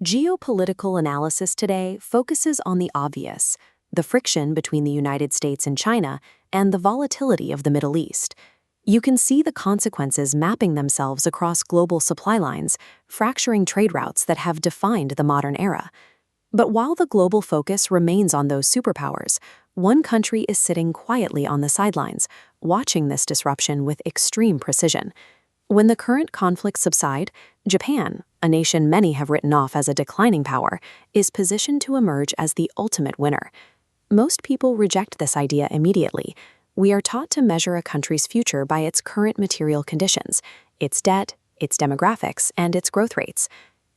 Geopolitical analysis today focuses on the obvious, the friction between the United States and China, and the volatility of the Middle East. You can see the consequences mapping themselves across global supply lines, fracturing trade routes that have defined the modern era. But while the global focus remains on those superpowers, one country is sitting quietly on the sidelines, watching this disruption with extreme precision. When the current conflicts subside, Japan, a nation many have written off as a declining power, is positioned to emerge as the ultimate winner. Most people reject this idea immediately. We are taught to measure a country's future by its current material conditions, its debt, its demographics, and its growth rates.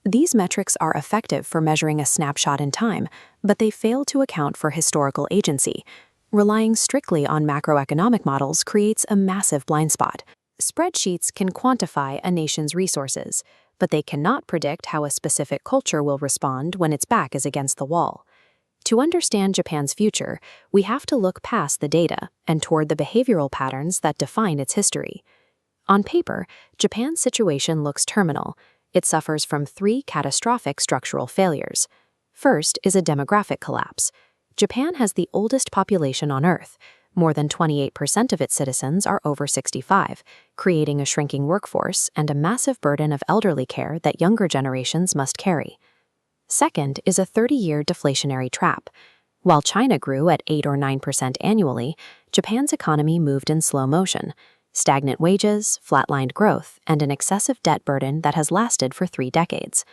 These metrics are effective for measuring a snapshot in time, but they fail to account for historical agency. Relying strictly on macroeconomic models creates a massive blind spot. Spreadsheets can quantify a nation's resources, but they cannot predict how a specific culture will respond when its back is against the wall. To understand Japan's future, we have to look past the data and toward the behavioral patterns that define its history. On paper, Japan's situation looks terminal. It suffers from three catastrophic structural failures. First is a demographic collapse. Japan has the oldest population on Earth. More than 28% of its citizens are over 65, creating a shrinking workforce and a massive burden of elderly care that younger generations must carry. Second is a 30-year deflationary trap. While China grew at 8 or 9% annually, Japan's economy moved in slow motion. Stagnant wages, flatlined growth, and an excessive debt burden that has lasted for 3 decades.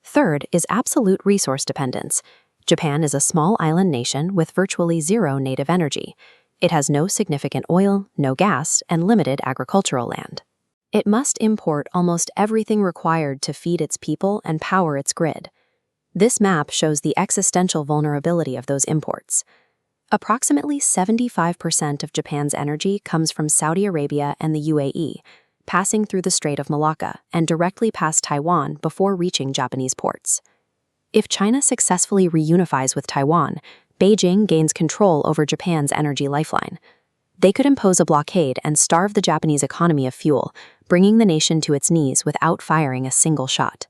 Third is absolute resource dependence. Japan is a small island nation with virtually zero native energy. It has no significant oil, no gas, and limited agricultural land. It must import almost everything required to feed its people and power its grid. This map shows the existential vulnerability of those imports. Approximately 75% of Japan's energy comes from Saudi Arabia and the UAE, passing through the Strait of Malacca and directly past Taiwan before reaching Japanese ports. If China successfully reunifies with Taiwan, Beijing gains control over Japan's energy lifeline. They could impose a blockade and starve the Japanese economy of fuel, bringing the nation to its knees without firing a single shot.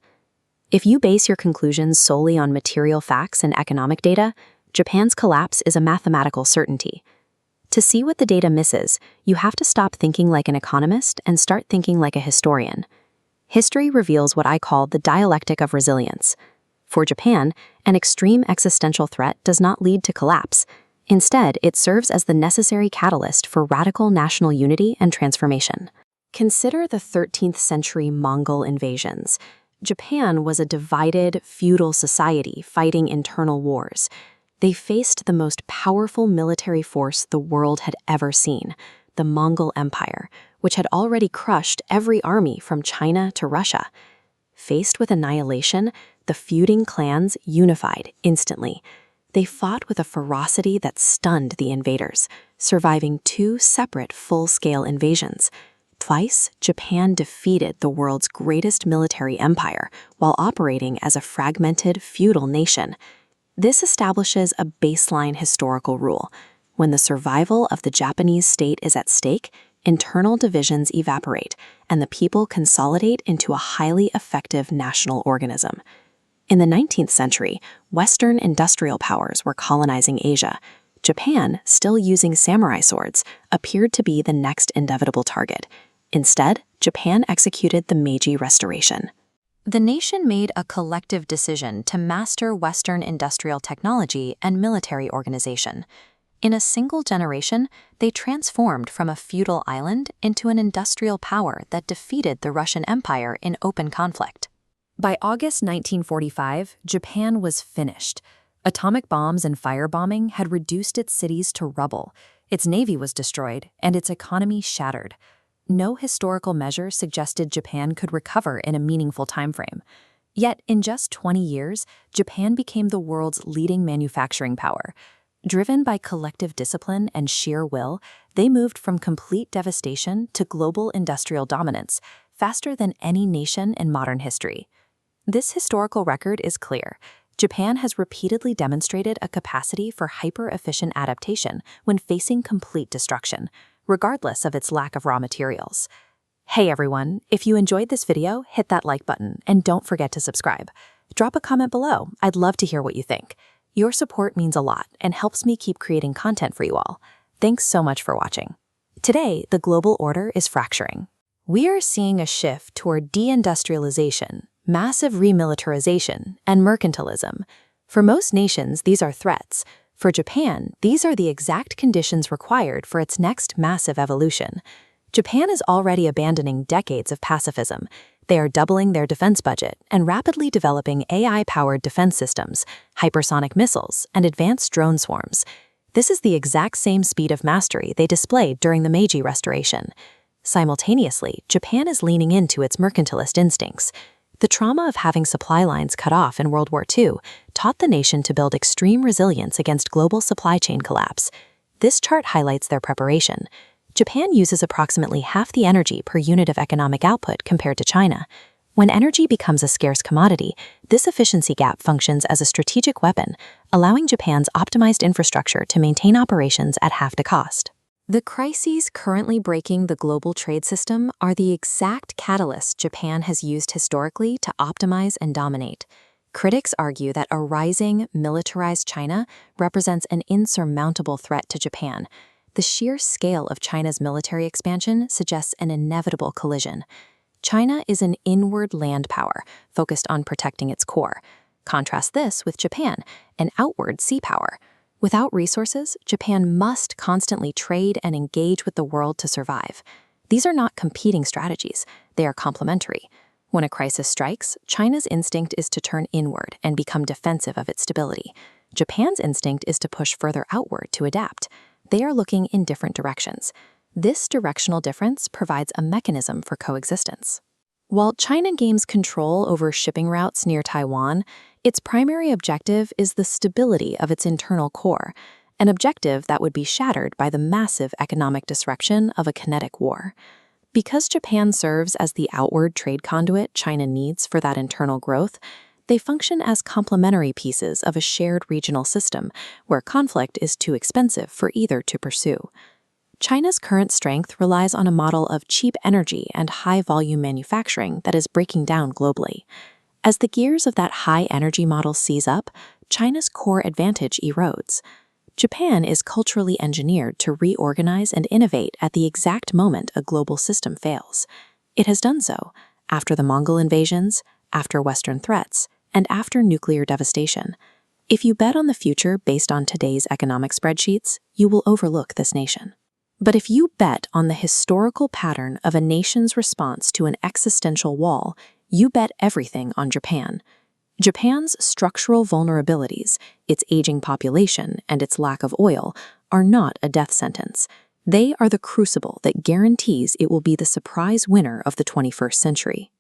If you base your conclusions solely on material facts and economic data, Japan's collapse is a mathematical certainty. To see what the data misses, you have to stop thinking like an economist and start thinking like a historian. History reveals what I call the dialectic of resilience. For Japan, an extreme existential threat does not lead to collapse. Instead, it serves as the necessary catalyst for radical national unity and transformation. Consider the 13th century Mongol invasions. Japan was a divided, feudal society fighting internal wars. They faced the most powerful military force the world had ever seen, the Mongol Empire, which had already crushed every army from China to Russia. Faced with annihilation, the feuding clans unified instantly. They fought with a ferocity that stunned the invaders, surviving 2 separate full-scale invasions. Twice, Japan defeated the world's greatest military empire while operating as a fragmented feudal nation. This establishes a baseline historical rule. When the survival of the Japanese state is at stake, internal divisions evaporate, and the people consolidate into a highly effective national organism. In the 19th century, Western industrial powers were colonizing Asia. Japan, still using samurai swords, appeared to be the next inevitable target. Instead, Japan executed the Meiji Restoration. The nation made a collective decision to master Western industrial technology and military organization. In a single generation, they transformed from a feudal island into an industrial power that defeated the Russian Empire in open conflict. By August 1945, Japan was finished. Atomic bombs and firebombing had reduced its cities to rubble. Its navy was destroyed, and its economy shattered. No historical measure suggested Japan could recover in a meaningful timeframe. Yet, in just 20 years, Japan became the world's leading manufacturing power. Driven by collective discipline and sheer will, they moved from complete devastation to global industrial dominance, faster than any nation in modern history. This historical record is clear. Japan has repeatedly demonstrated a capacity for hyper-efficient adaptation when facing complete destruction, regardless of its lack of raw materials. Hey everyone, if you enjoyed this video, hit that like button and don't forget to subscribe. Drop a comment below. I'd love to hear what you think. Your support means a lot and helps me keep creating content for you all. Thanks so much for watching. Today, the global order is fracturing. We are seeing a shift toward deindustrialization, massive remilitarization, and mercantilism. For most nations, these are threats. For Japan, these are the exact conditions required for its next massive evolution. Japan is already abandoning decades of pacifism. They are doubling their defense budget and rapidly developing AI-powered defense systems, hypersonic missiles, and advanced drone swarms. This is the exact same speed of mastery they displayed during the Meiji Restoration. Simultaneously, Japan is leaning into its mercantilist instincts. The trauma of having supply lines cut off in World War II taught the nation to build extreme resilience against global supply chain collapse. This chart highlights their preparation. Japan uses approximately half the energy per unit of economic output compared to China. When energy becomes a scarce commodity, this efficiency gap functions as a strategic weapon, allowing Japan's optimized infrastructure to maintain operations at half the cost. The crises currently breaking the global trade system are the exact catalyst Japan has used historically to optimize and dominate. Critics argue that a rising, militarized China represents an insurmountable threat to Japan. The sheer scale of China's military expansion suggests an inevitable collision. China is an inward land power focused on protecting its core. Contrast this with Japan, an outward sea power. Without resources, Japan must constantly trade and engage with the world to survive. These are not competing strategies, they are complementary. When a crisis strikes, China's instinct is to turn inward and become defensive of its stability. Japan's instinct is to push further outward to adapt. They are looking in different directions. This directional difference provides a mechanism for coexistence. While China gains control over shipping routes near Taiwan, its primary objective is the stability of its internal core, an objective that would be shattered by the massive economic disruption of a kinetic war. Because Japan serves as the outward trade conduit China needs for that internal growth, they function as complementary pieces of a shared regional system where conflict is too expensive for either to pursue. China's current strength relies on a model of cheap energy and high-volume manufacturing that is breaking down globally. As the gears of that high-energy model seize up, China's core advantage erodes. Japan is culturally engineered to reorganize and innovate at the exact moment a global system fails. It has done so after the Mongol invasions, after Western threats, and after nuclear devastation. If you bet on the future based on today's economic spreadsheets, you will overlook this nation. But if you bet on the historical pattern of a nation's response to an existential wall, you bet everything on Japan. Japan's structural vulnerabilities, its aging population, and its lack of oil are not a death sentence. They are the crucible that guarantees it will be the surprise winner of the 21st century.